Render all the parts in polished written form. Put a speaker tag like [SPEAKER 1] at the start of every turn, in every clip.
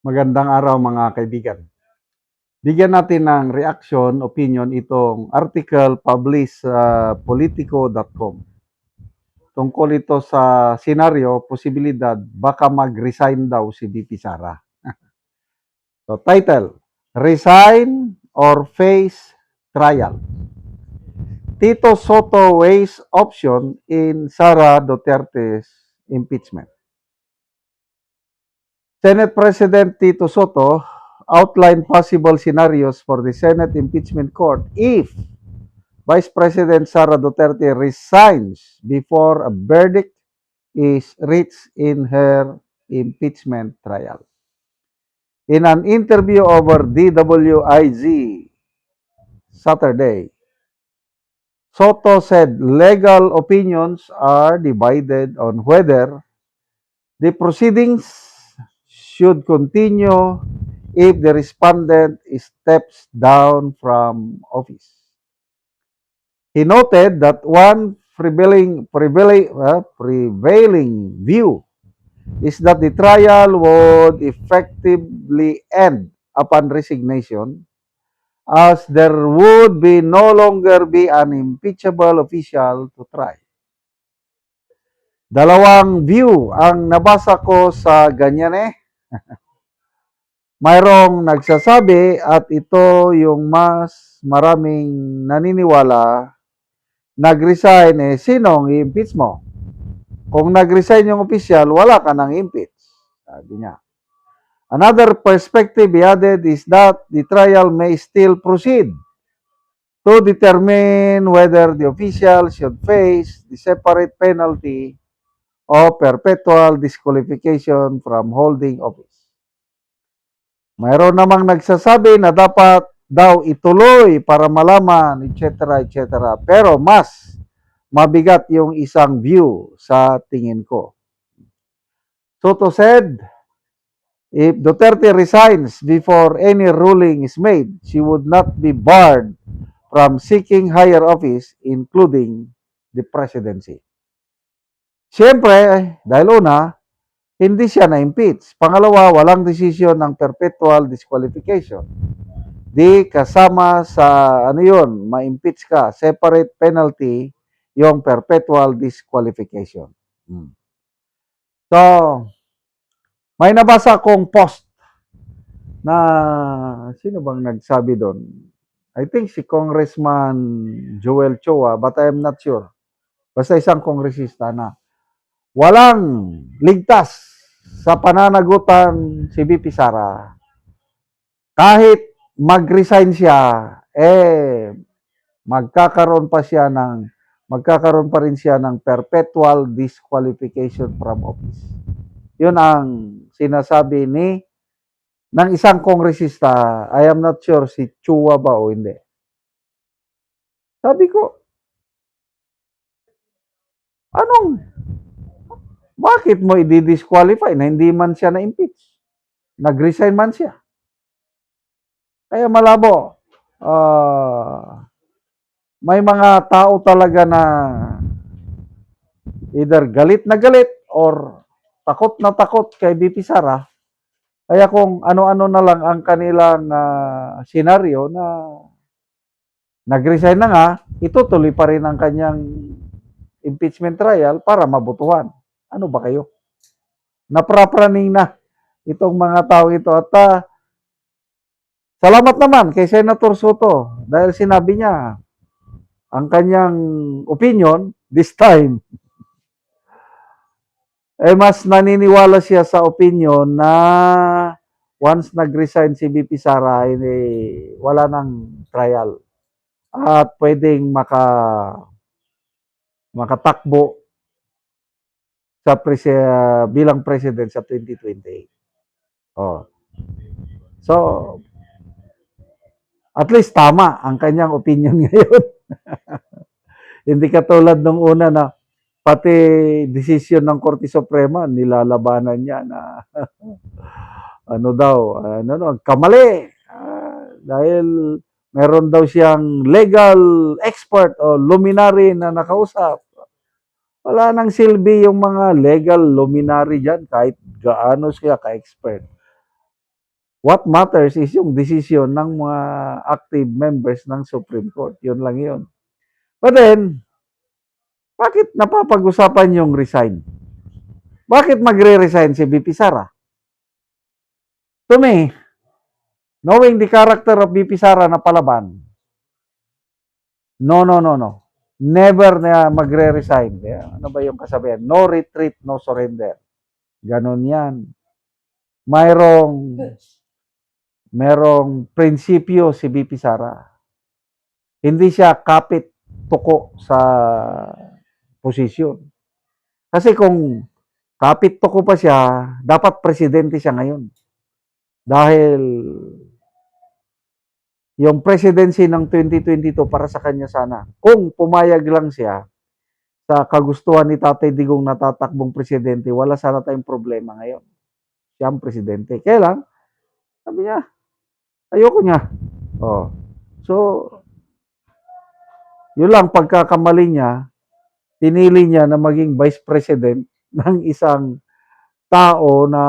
[SPEAKER 1] Magandang araw mga kaibigan. Bigyan natin ng reaction, opinion itong article published sa politico.com. Tungkol ito sa senaryo, posibilidad, baka mag-resign daw si VP Sara. So title, Resign or Face Trial. Tito Soto weighs option in Sara Duterte's impeachment. Senate President Tito Soto outlined possible scenarios for the Senate impeachment court if Vice President Sara Duterte resigns before a verdict is reached in her impeachment trial. In an interview over DWIZ Saturday, Soto said legal opinions are divided on whether the proceedings should continue if the respondent steps down from office. He noted that one prevailing view is that the trial would effectively end upon resignation, as there would be no longer be an impeachable official to try. Dalawang view ang nabasa ko sa ganyan eh. Mayroong nagsasabi at ito yung mas maraming naniniwala, nag-resign eh, sinong i-impeach mo? Kung nag-resign yung opisyal, wala ka nang impeach. Sabi niya. Another perspective he added is that the trial may still proceed to determine whether the official should face the separate penalty of perpetual disqualification from holding office. Mayroon namang nagsasabi na dapat daw ituloy para malaman, etc., etc. Pero mas mabigat yung isang view sa tingin ko. Soto said, if Duterte resigns before any ruling is made, she would not be barred from seeking higher office, including the presidency. Siyempre, dahil una, hindi siya na-impeach. Pangalawa, walang desisyon ng perpetual disqualification. Di kasama sa ano yun, ma-impeach ka, separate penalty yung perpetual disqualification. So, may nabasa akong post na sino bang nagsabi doon? I think si Congressman Joel Chua, but I am not sure. Basta isang kongresista na walang ligtas sa pananagutan si VP Sara. Kahit mag-resign siya, magkakaroon pa rin siya ng perpetual disqualification from office. Yun ang sinasabi ng isang kongresista. I am not sure si Chua ba o hindi. Sabi ko, bakit mo i-disqualify na hindi man siya na-impeach? Nag-resign man siya. Kaya malabo. May mga tao talaga na either galit na galit or takot na takot kay VP Sara. Kaya kung ano-ano na lang ang kanilang senaryo na nag-resign na nga, itutuloy pa rin ang kanyang impeachment trial para mabutuhan. Ano ba kayo? Naprapraning na itong mga tao ito. At salamat naman kay Senator Soto dahil sinabi niya ang kanyang opinion this time. Mas naniniwala siya sa opinion na once nag-resign si VP Sara, wala nang trial at pwedeng makatakbo sa bilang president sa 2028. So, at least tama ang kanyang opinion ngayon. Hindi katulad nung una na pati desisyon ng Korte Suprema nilalabanan niya na kamali. Dahil meron daw siyang legal expert o luminary na nakausap. Wala nang silbi yung mga legal luminary dyan kahit gaano siya ka-expert. What matters is yung decision ng mga active members ng Supreme Court. Yun lang yun. But then, bakit napapag-usapan yung resign? Bakit magre-resign si VP Sara? To me, knowing the character of VP Sara na palaban, no. Never na magre-resign. Ano ba yung kasabihan? No retreat, no surrender. Ganon yan. Merong prinsipyo si VP Sara. Hindi siya kapit tuko sa posisyon. Kasi kung kapit tuko pa siya, dapat presidente siya ngayon. Dahil yung presidency ng 2022 para sa kanya sana. Kung pumayag lang siya sa kagustuhan ni Tatay Digong na tatakbong presidente, wala sana tayong problema ngayon. Siya ang presidente. Kaya lang, sabi niya, ayoko niya. Oh. So, yun lang pagkakamali niya, pinili niya na maging vice president ng isang tao na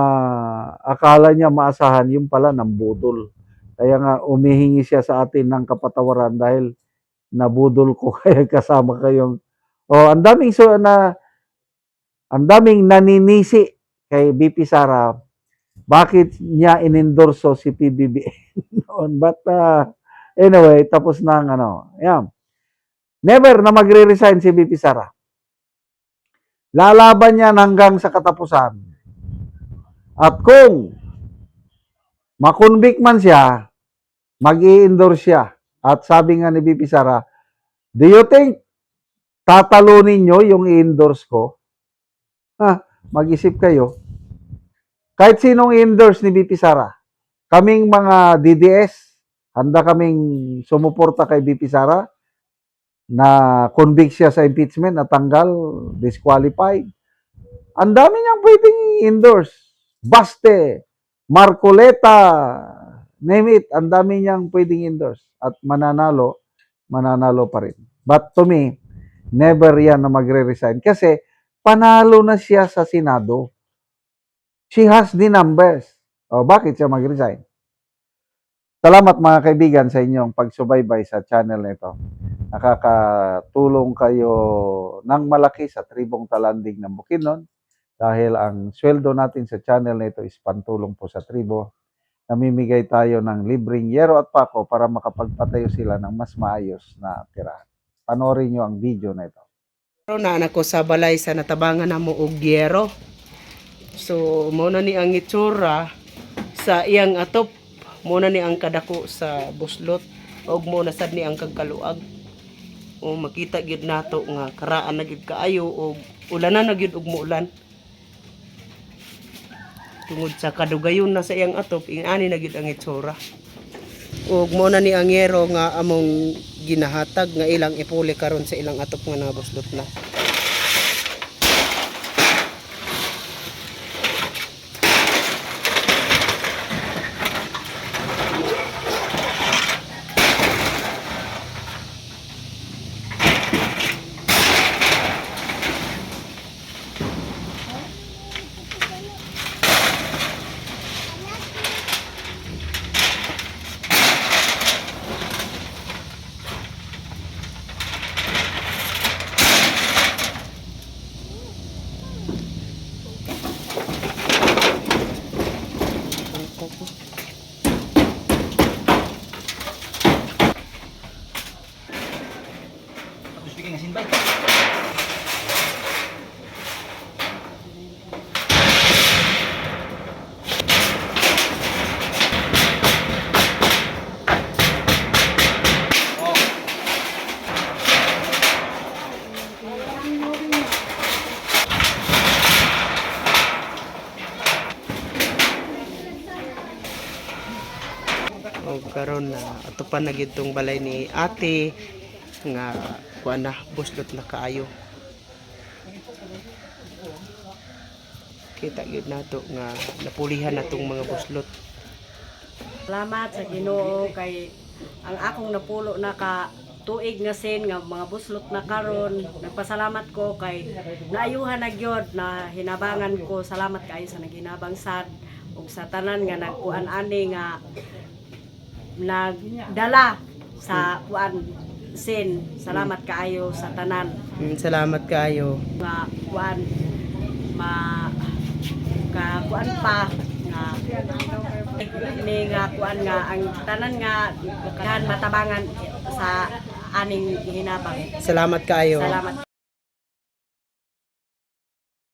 [SPEAKER 1] akala niya maasahan, yung pala nambudol. Kaya nga umihingi siya sa atin ng kapatawaran dahil nabudol ko kaya kasama kayong ang daming naninisi kay BP Sara bakit niya inendorso si PBBM noon. But anyway, tapos na ang yan. Never na magre-resign si BP Sara. Lalaban niya hanggang sa katapusan. At kung makonvict man siya, mag-i-endorse siya. At sabi nga ni BP Sara, do you think tatalunin nyo yung i-endorse ko? Mag-isip kayo. Kahit sinong i-endorse ni BP Sara, kaming mga DDS, handa kaming sumuporta kay BP Sara na convict siya sa impeachment, natanggal, disqualified. Ang dami niyang pwedeng i-endorse. Baste, Marcoleta, name it, ang dami niyang pwedeng endorse. At mananalo pa rin. But to me, never yan na magre-resign. Kasi panalo na siya sa Senado. She has the numbers. Bakit siya mag-resign? Salamat mga kaibigan sa inyong pagsubaybay sa channel nito. Nakakatulong kayo ng malaki sa tribong talandig ng Bukidnon dahil ang sweldo natin sa channel nito is pantulong po sa tribo. Namimigay tayo ng libreng yero at pako para makapagpatayo sila ng mas maayos na tirahan. Panoorin nyo ang video na ito.
[SPEAKER 2] Na anak ko sa balay sa natabangan na mo og yero. So mo na ni ang itsura sa iyang atop, mo na ni ang kadako sa buslot og mo na sad ni ang kagkaluag. O makita gyud nato nga karaan na gyud kaayo og ulanan na gyud og muulan. Tungod sa kadugayon na sa iyang atop, ingani na gyud ang itsura. Og mo na ni ang yero nga among ginahatag nga ilang ipuli karon sa ilang atop nga nabuslot na.
[SPEAKER 3] Speaking asin bay.
[SPEAKER 2] O karon na atupan na gid tong balay ni ate nga kuan na buslot na kaayo. Kita gid nato nga napulihan na tong mga buslot.
[SPEAKER 4] Salamat sa Ginoo kay ang akong napulo na ka tuig nga sin nga mga buslot na karon. Nagpasalamat ko kay naayuhan na gyud na hinabangan ko. Salamat kaayo sa naghinabang sad ug sa tanan nga nagkuan ani nga nagdala sa kuan sin. Salamat kaayo sa tanan
[SPEAKER 2] Salamat kayo.
[SPEAKER 4] nga kuan ka kuan pa nga ni nga kuan nga ang tanan nga kan matabangan sa aning hinabang.
[SPEAKER 2] Salamat kayo.
[SPEAKER 4] Salamat.